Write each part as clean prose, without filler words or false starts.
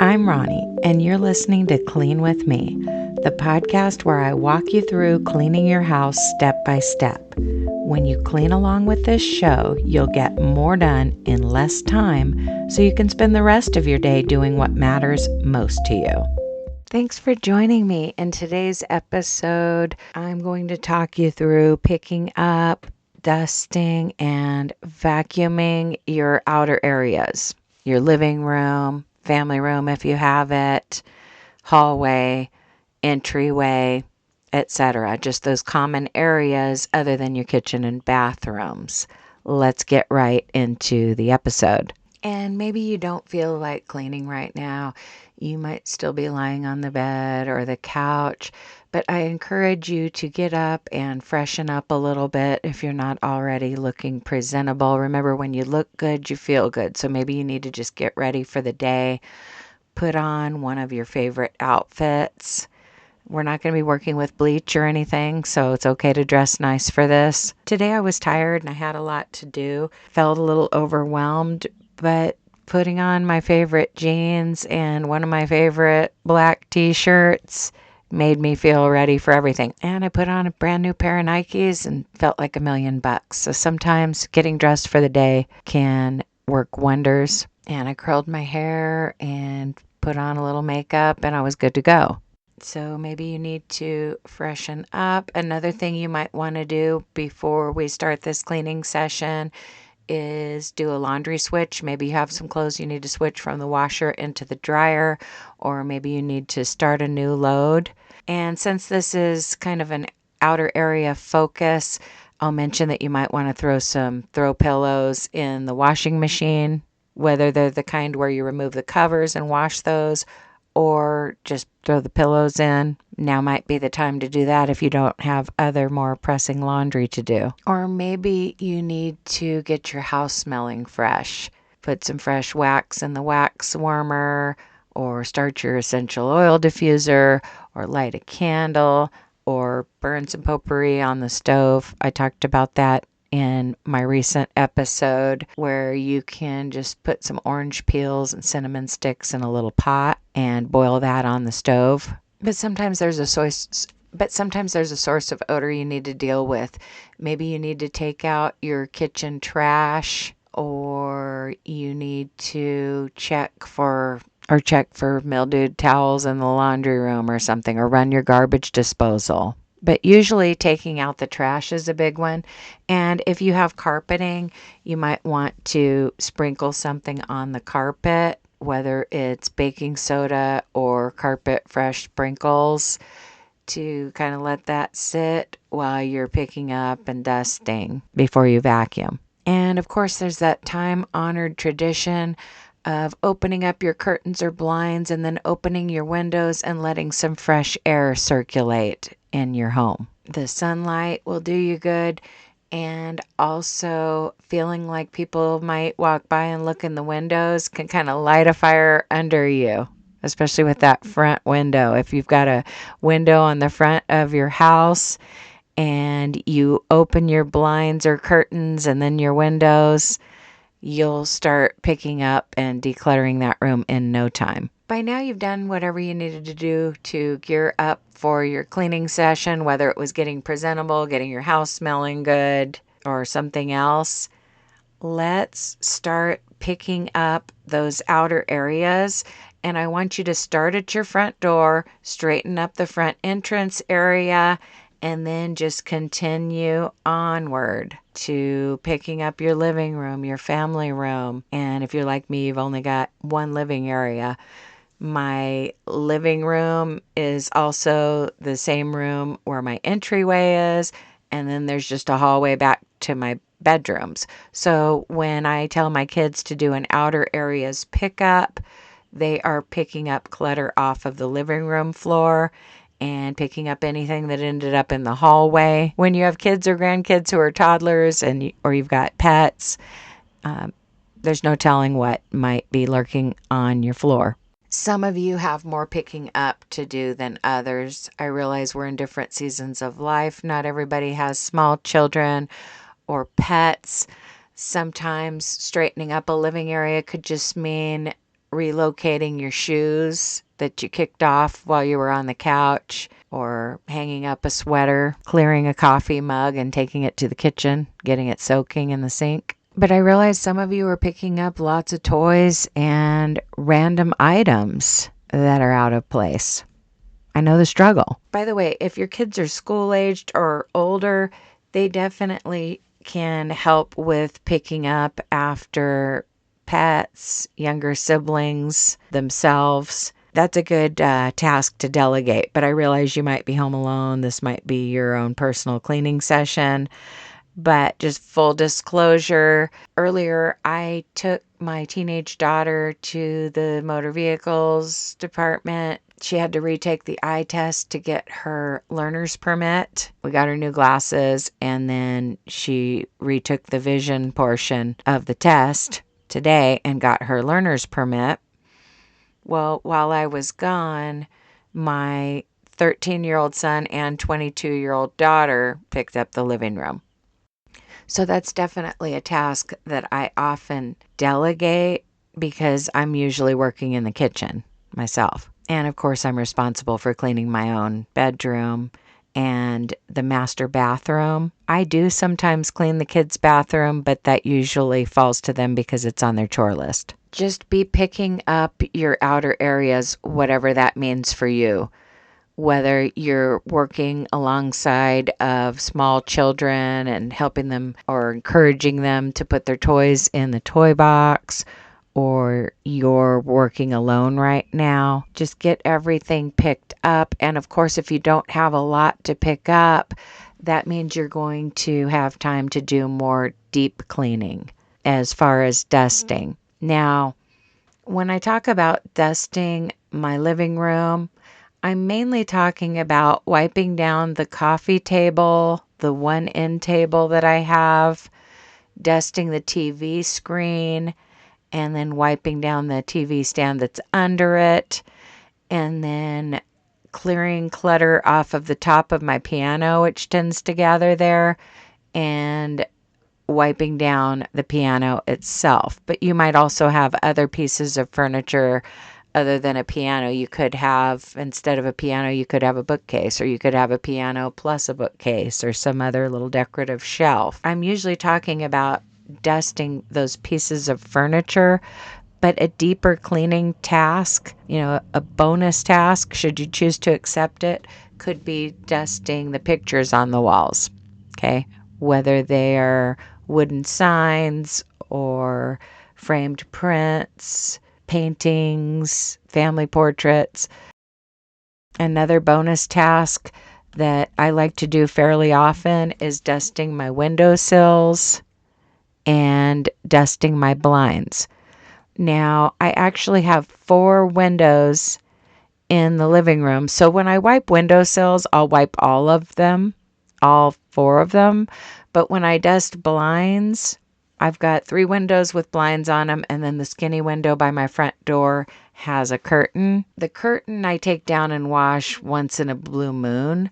I'm Ronnie, and you're listening to Clean With Me, the podcast where I walk you through cleaning your house step by step. When you clean along with this show, you'll get more done in less time so you can spend the rest of your day doing what matters most to you. Thanks for joining me. In today's episode, I'm going to talk you through picking up, dusting, and vacuuming your outer areas. Your living room, family room if you have it, hallway, entryway, etc. Just those common areas other than your kitchen and bathrooms. Let's get right into the episode. And maybe you don't feel like cleaning right now. You might still be lying on the bed or the couch, but I encourage you to get up and freshen up a little bit if you're not already looking presentable. Remember, when you look good, you feel good. So maybe you need to just get ready for the day. Put on one of your favorite outfits. We're not going to be working with bleach or anything, so it's okay to dress nice for this. Today I was tired and I had a lot to do. Felt a little overwhelmed, but putting on my favorite jeans and one of my favorite black t-shirts made me feel ready for everything. And I put on a brand new pair of Nikes and felt like $1,000,000. So sometimes getting dressed for the day can work wonders. And I curled my hair and put on a little makeup and I was good to go. So maybe you need to freshen up. Another thing you might want to do before we start this cleaning session is do a laundry switch. Maybe you have some clothes you need to switch from the washer into the dryer, or maybe you need to start a new load. And since this is kind of an outer area focus, I'll mention that you might want to throw some throw pillows in the washing machine, whether they're the kind where you remove the covers and wash those, or just throw the pillows in. Now might be the time to do that if you don't have other more pressing laundry to do. Or maybe you need to get your house smelling fresh. Put some fresh wax in the wax warmer, or start your essential oil diffuser, or light a candle, or burn some potpourri on the stove. I talked about that in my recent episode, where you can just put some orange peels and cinnamon sticks in a little pot and boil that on the stove. But sometimes there's a source of odor you need to deal with. Maybe you need to take out your kitchen trash, or you need to check for mildewed towels in the laundry room or something, or run your garbage disposal. But usually taking out the trash is a big one. And if you have carpeting, you might want to sprinkle something on the carpet, whether it's baking soda or carpet fresh sprinkles, to kind of let that sit while you're picking up and dusting before you vacuum. And of course, there's that time-honored tradition of opening up your curtains or blinds and then opening your windows and letting some fresh air circulate in your home. The sunlight will do you good, and also feeling like people might walk by and look in the windows can kind of light a fire under you, especially with that front window. If you've got a window on the front of your house and you open your blinds or curtains and then your windows, you'll start picking up and decluttering that room in no time. By now you've done whatever you needed to do to gear up for your cleaning session, whether it was getting presentable, getting your house smelling good, or something else. Let's start picking up those outer areas. And I want you to start at your front door, straighten up the front entrance area, and then just continue onward to picking up your living room, your family room. And if you're like me, you've only got one living area. My living room is also the same room where my entryway is, and then there's just a hallway back to my bedrooms. So when I tell my kids to do an outer areas pickup, they are picking up clutter off of the living room floor and picking up anything that ended up in the hallway. When you have kids or grandkids who are toddlers or you've got pets, there's no telling what might be lurking on your floor. Some of you have more picking up to do than others. I realize we're in different seasons of life. Not everybody has small children or pets. Sometimes straightening up a living area could just mean relocating your shoes that you kicked off while you were on the couch, or hanging up a sweater, clearing a coffee mug and taking it to the kitchen, getting it soaking in the sink. But I realized some of you are picking up lots of toys and random items that are out of place. I know the struggle. By the way, if your kids are school-aged or older, they definitely can help with picking up after pets, younger siblings, themselves. That's a good task to delegate, but I realize you might be home alone. This might be your own personal cleaning session. But just full disclosure, earlier I took my teenage daughter to the motor vehicles department. She had to retake the eye test to get her learner's permit. We got her new glasses, and then she retook the vision portion of the test today and got her learner's permit. Well, while I was gone, my 13-year-old son and 22-year-old daughter picked up the living room. So that's definitely a task that I often delegate because I'm usually working in the kitchen myself. And of course, I'm responsible for cleaning my own bedroom and the master bathroom. I do sometimes clean the kids' bathroom, but that usually falls to them because it's on their chore list. Just be picking up your outer areas, whatever that means for you. Whether you're working alongside of small children and helping them or encouraging them to put their toys in the toy box, or you're working alone right now, just get everything picked up. And of course, if you don't have a lot to pick up, that means you're going to have time to do more deep cleaning as far as dusting. Now, when I talk about dusting my living room, I'm mainly talking about wiping down the coffee table, the one end table that I have, dusting the TV screen, and then wiping down the TV stand that's under it, and then clearing clutter off of the top of my piano, which tends to gather there, and wiping down the piano itself. But you might also have other pieces of furniture other than a piano. You could have, instead of a piano, you could have a bookcase, or you could have a piano plus a bookcase, or some other little decorative shelf. I'm usually talking about dusting those pieces of furniture, but a deeper cleaning task, a bonus task, should you choose to accept it, could be dusting the pictures on the walls, okay? Whether they are wooden signs or framed prints, paintings, family portraits. Another bonus task that I like to do fairly often is dusting my windowsills and dusting my blinds. Now, I actually have 4 windows in the living room. So when I wipe windowsills, I'll wipe all of them, all 4 of them. But when I dust blinds, I've got 3 windows with blinds on them, and then the skinny window by my front door has a curtain. The curtain I take down and wash once in a blue moon,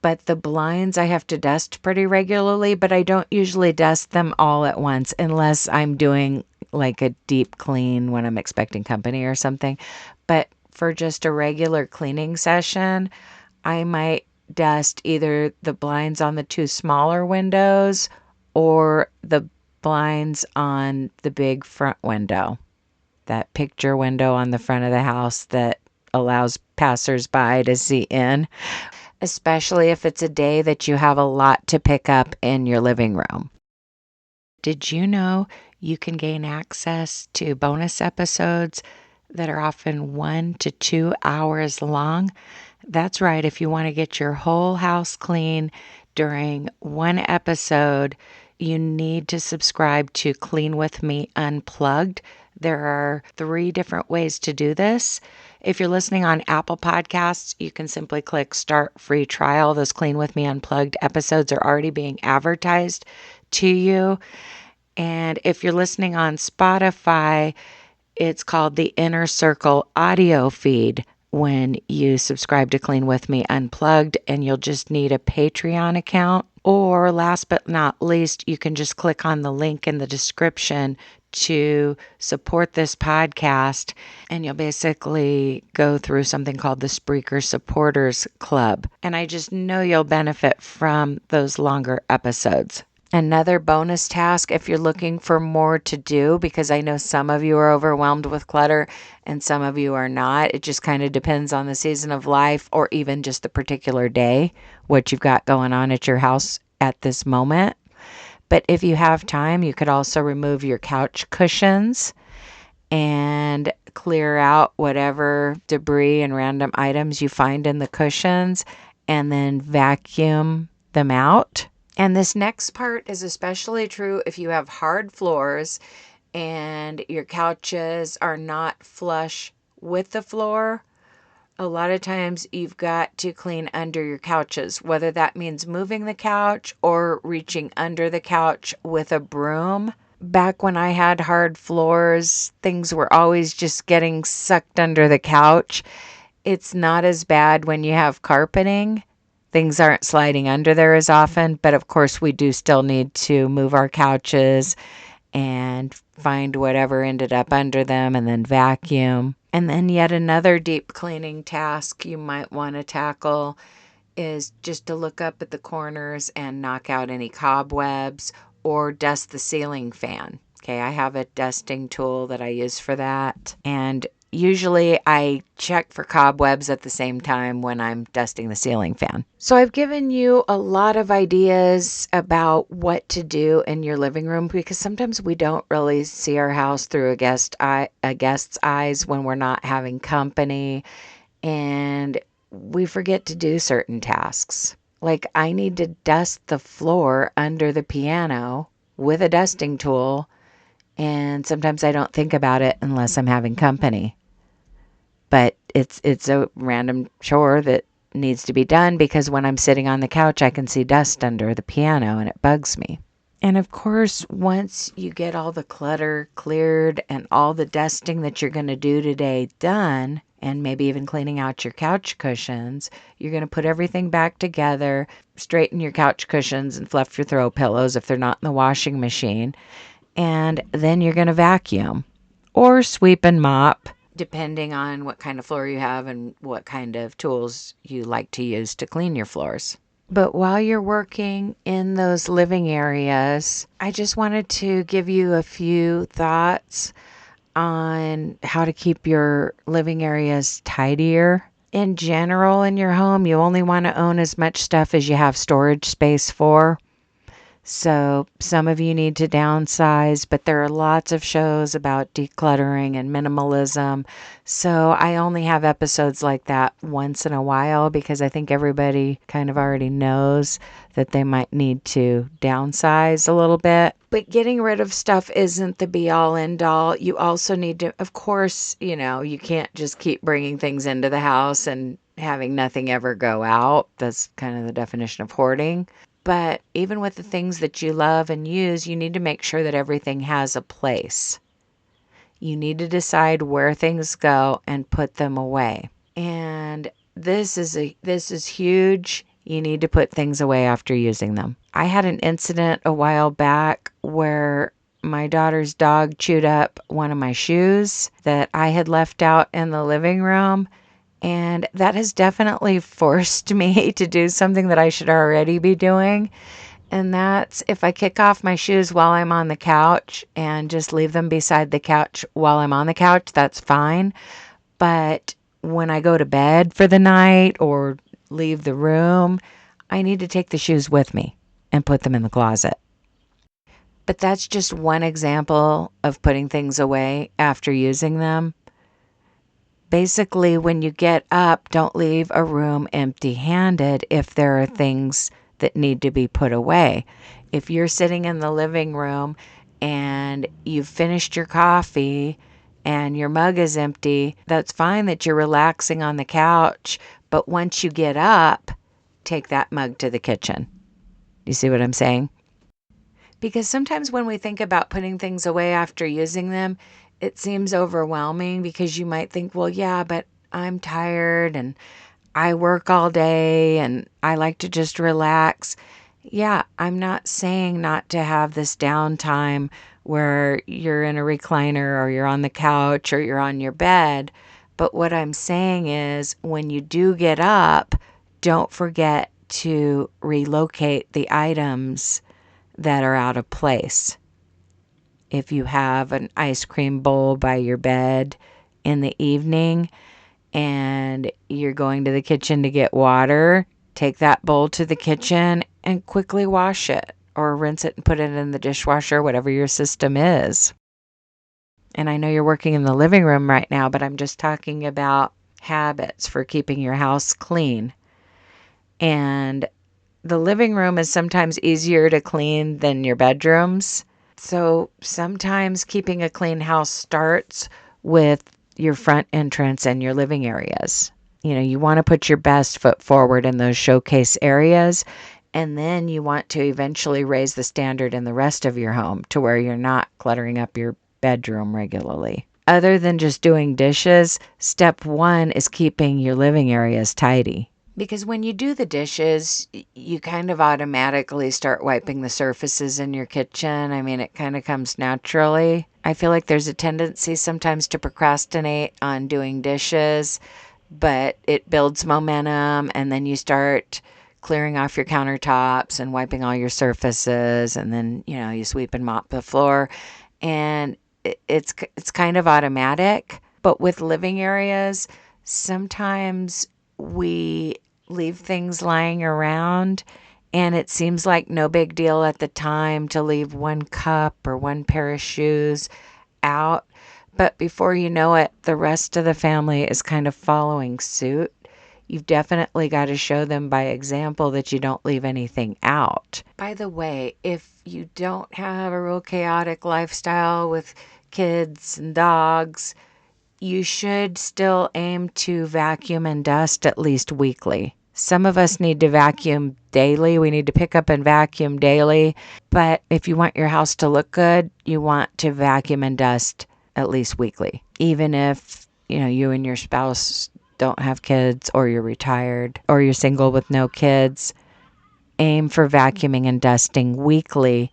but the blinds I have to dust pretty regularly, but I don't usually dust them all at once unless I'm doing like a deep clean when I'm expecting company or something. But for just a regular cleaning session, I might dust either the blinds on the 2 smaller windows or the blinds on the big front window, that picture window on the front of the house that allows passersby to see in, especially if it's a day that you have a lot to pick up in your living room. Did you know you can gain access to bonus episodes that are often 1 to 2 hours long? That's right. If you want to get your whole house clean during one episode, you need to subscribe to Clean With Me Unplugged. There are 3 different ways to do this. If you're listening on Apple Podcasts, you can simply click Start Free Trial. Those Clean With Me Unplugged episodes are already being advertised to you. And if you're listening on Spotify, it's called the Inner Circle audio feed when you subscribe to Clean With Me Unplugged, and you'll just need a Patreon account. Or last but not least, you can just click on the link in the description to support this podcast, and you'll basically go through something called the Spreaker Supporters Club. And I just know you'll benefit from those longer episodes. Another bonus task if you're looking for more to do, because I know some of you are overwhelmed with clutter and some of you are not. It just kind of depends on the season of life or even just the particular day, what you've got going on at your house at this moment. But if you have time, you could also remove your couch cushions and clear out whatever debris and random items you find in the cushions and then vacuum them out. And this next part is especially true if you have hard floors and your couches are not flush with the floor. A lot of times you've got to clean under your couches, whether that means moving the couch or reaching under the couch with a broom. Back when I had hard floors, things were always just getting sucked under the couch. It's not as bad when you have carpeting. Things aren't sliding under there as often, but of course we do still need to move our couches and find whatever ended up under them and then vacuum. And then yet another deep cleaning task you might want to tackle is just to look up at the corners and knock out any cobwebs or dust the ceiling fan. Okay, I have a dusting tool that I use for that. And usually I check for cobwebs at the same time when I'm dusting the ceiling fan. So I've given you a lot of ideas about what to do in your living room, because sometimes we don't really see our house through a guest's eyes when we're not having company, and we forget to do certain tasks. Like I need to dust the floor under the piano with a dusting tool, and sometimes I don't think about it unless I'm having company. But it's a random chore that needs to be done because when I'm sitting on the couch, I can see dust under the piano and it bugs me. And of course, once you get all the clutter cleared and all the dusting that you're going to do today done, and maybe even cleaning out your couch cushions, you're going to put everything back together, straighten your couch cushions and fluff your throw pillows if they're not in the washing machine, and then you're going to vacuum or sweep and mop, depending on what kind of floor you have and what kind of tools you like to use to clean your floors. But while you're working in those living areas, I just wanted to give you a few thoughts on how to keep your living areas tidier. In general, in your home, you only want to own as much stuff as you have storage space for. So some of you need to downsize, but there are lots of shows about decluttering and minimalism. So I only have episodes like that once in a while because I think everybody kind of already knows that they might need to downsize a little bit. But getting rid of stuff isn't the be all end all. You also need to, of course, you can't just keep bringing things into the house and having nothing ever go out. That's kind of the definition of hoarding. But even with the things that you love and use, you need to make sure that everything has a place. You need to decide where things go and put them away. And this is huge. You need to put things away after using them. I had an incident a while back where my daughter's dog chewed up one of my shoes that I had left out in the living room. And that has definitely forced me to do something that I should already be doing. And that's if I kick off my shoes while I'm on the couch and just leave them beside the couch while I'm on the couch, that's fine. But when I go to bed for the night or leave the room, I need to take the shoes with me and put them in the closet. But that's just one example of putting things away after using them. Basically, when you get up, don't leave a room empty-handed if there are things that need to be put away. If you're sitting in the living room and you've finished your coffee and your mug is empty, that's fine that you're relaxing on the couch, but once you get up, take that mug to the kitchen. You see what I'm saying? Because sometimes when we think about putting things away after using them, it seems overwhelming because you might think, well, yeah, but I'm tired and I work all day and I like to just relax. Yeah, I'm not saying not to have this downtime where you're in a recliner or you're on the couch or you're on your bed. But what I'm saying is when you do get up, don't forget to relocate the items that are out of place. If you have an ice cream bowl by your bed in the evening and you're going to the kitchen to get water, take that bowl to the kitchen and quickly wash it or rinse it and put it in the dishwasher, whatever your system is. And I know you're working in the living room right now, but I'm just talking about habits for keeping your house clean. And the living room is sometimes easier to clean than your bedrooms. So sometimes keeping a clean house starts with your front entrance and your living areas. You want to put your best foot forward in those showcase areas, and then you want to eventually raise the standard in the rest of your home to where you're not cluttering up your bedroom regularly. Other than just doing dishes, step 1 is keeping your living areas tidy. Because when you do the dishes, you kind of automatically start wiping the surfaces in your kitchen. I mean, it kind of comes naturally. I feel like there's a tendency sometimes to procrastinate on doing dishes, but it builds momentum, and then you start clearing off your countertops and wiping all your surfaces, and then, you sweep and mop the floor, and it's kind of automatic. But with living areas, sometimes we leave things lying around and it seems like no big deal at the time to leave one cup or one pair of shoes out. But before you know it, the rest of the family is kind of following suit. You've definitely got to show them by example that you don't leave anything out. By the way, if you don't have a real chaotic lifestyle with kids and dogs, you should still aim to vacuum and dust at least weekly. Some of us need to vacuum daily. We need to pick up and vacuum daily. But if you want your house to look good, you want to vacuum and dust at least weekly. Even if, you and your spouse don't have kids, or you're retired, or you're single with no kids, aim for vacuuming and dusting weekly.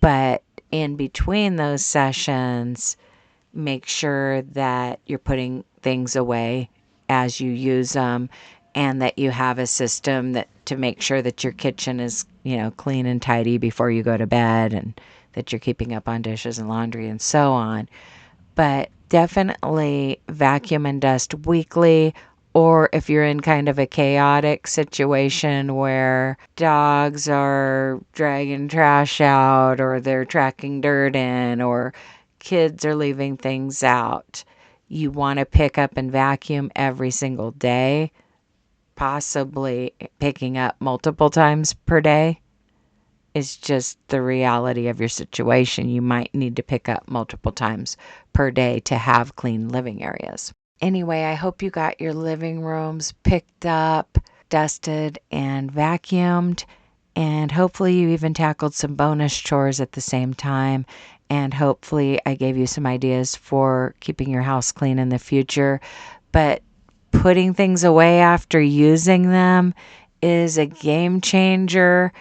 But in between those sessions, make sure that you're putting things away as you use them, and that you have a system that to make sure that your kitchen is, clean and tidy before you go to bed, and that you're keeping up on dishes and laundry and so on. But definitely vacuum and dust weekly. Or if you're in kind of a chaotic situation where dogs are dragging trash out, or they're tracking dirt in, or kids are leaving things out, you want to pick up and vacuum every single day, possibly picking up multiple times per day. Is just the reality of your situation. You might need to pick up multiple times per day to have clean living areas. Anyway, I hope you got your living rooms picked up, dusted, and vacuumed. And hopefully you even tackled some bonus chores at the same time. And hopefully I gave you some ideas for keeping your house clean in the future. But putting things away after using them is a game changer.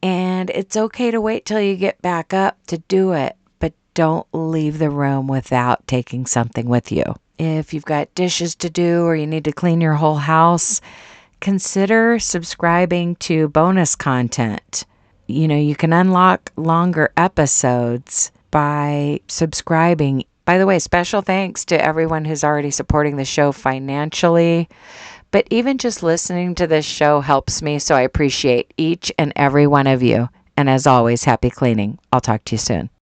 And it's okay to wait till you get back up to do it, but don't leave the room without taking something with you. If you've got dishes to do or you need to clean your whole house, consider subscribing to bonus content. You can unlock longer episodes by subscribing. By the way, special thanks to everyone who's already supporting the show financially. But even just listening to this show helps me, so I appreciate each and every one of you. And as always, happy cleaning. I'll talk to you soon.